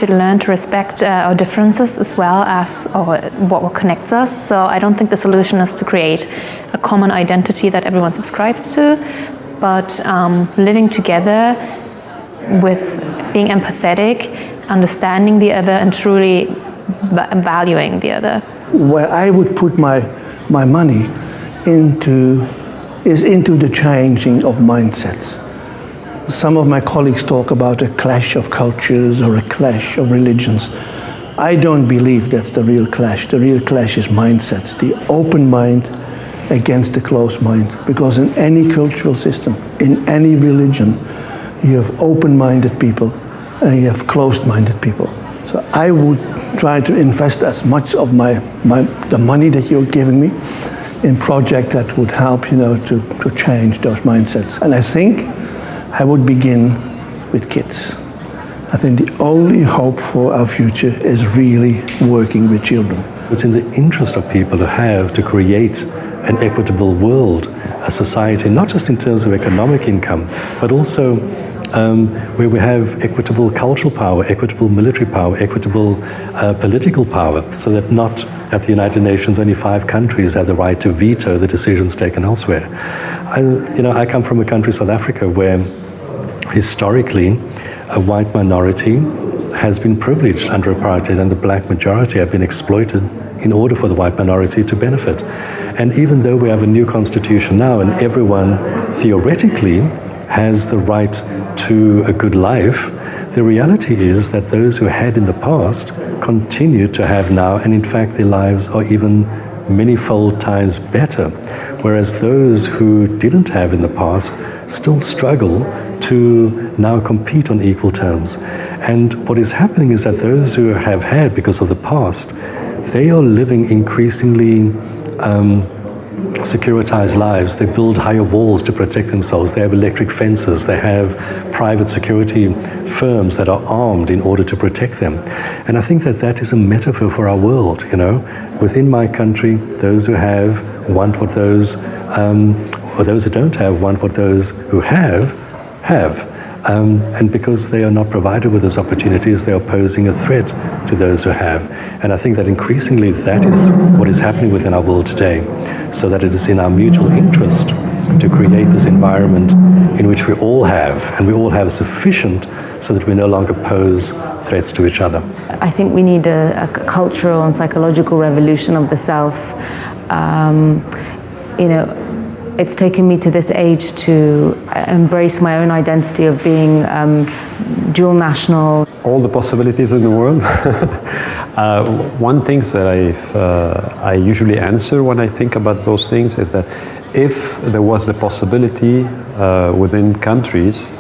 should learn to respect our differences as well as what connects us. So I don't think the solution is to create a common identity that everyone subscribes to, but living together with being empathetic, understanding the other, and truly valuing the other. Where I would put my money into the changing of mindsets. Some of my colleagues talk about a clash of cultures or a clash of religions. I don't believe that's the real clash. The real clash is mindsets, the open mind against the closed mind. Because in any cultural system, in any religion, you have open-minded people and you have closed-minded people. So I would try to invest as much of the money that you're giving me in projects that would help, to change those mindsets. And I think I would begin with kids. I think the only hope for our future is really working with children. It's in the interest of people to create an equitable world, a society, not just in terms of economic income, but also where we have equitable cultural power, equitable military power, equitable political power, so that not at the United Nations only 5 countries have the right to veto the decisions taken elsewhere. I come from a country, South Africa, where historically a white minority has been privileged under apartheid and the black majority have been exploited in order for the white minority to benefit. And even though we have a new constitution now and everyone theoretically has the right to a good life, the reality is that those who had in the past continue to have now, and in fact their lives are even many-fold times better, whereas those who didn't have in the past still struggle to now compete on equal terms. And what is happening is that those who have had because of the past, they are living increasingly securitized lives. They build higher walls to protect themselves. They have electric fences. They have private security firms that are armed in order to protect them. And I think that is a metaphor for our world, Within my country, those who have want what those, or those who don't have want what those who have. And because they are not provided with those opportunities, they are posing a threat to those who have. And I think that increasingly that is what is happening within our world today, so that it is in our mutual interest to create this environment in which we all have, and we all have sufficient so that we no longer pose threats to each other. I think we need a cultural and psychological revolution of the self. It's taken me to this age to embrace my own identity of being dual national. All the possibilities in the world. One thing that I usually answer when I think about those things is that if there was the possibility within countries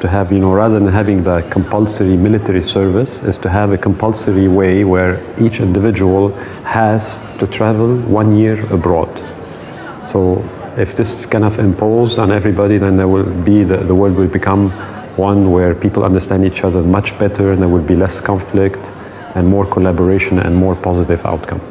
to have, rather than having the compulsory military service, is to have a compulsory way where each individual has to travel 1 year abroad. So if this is kind of imposed on everybody, then there will be the world will become one where people understand each other much better, and there will be less conflict and more collaboration and more positive outcome.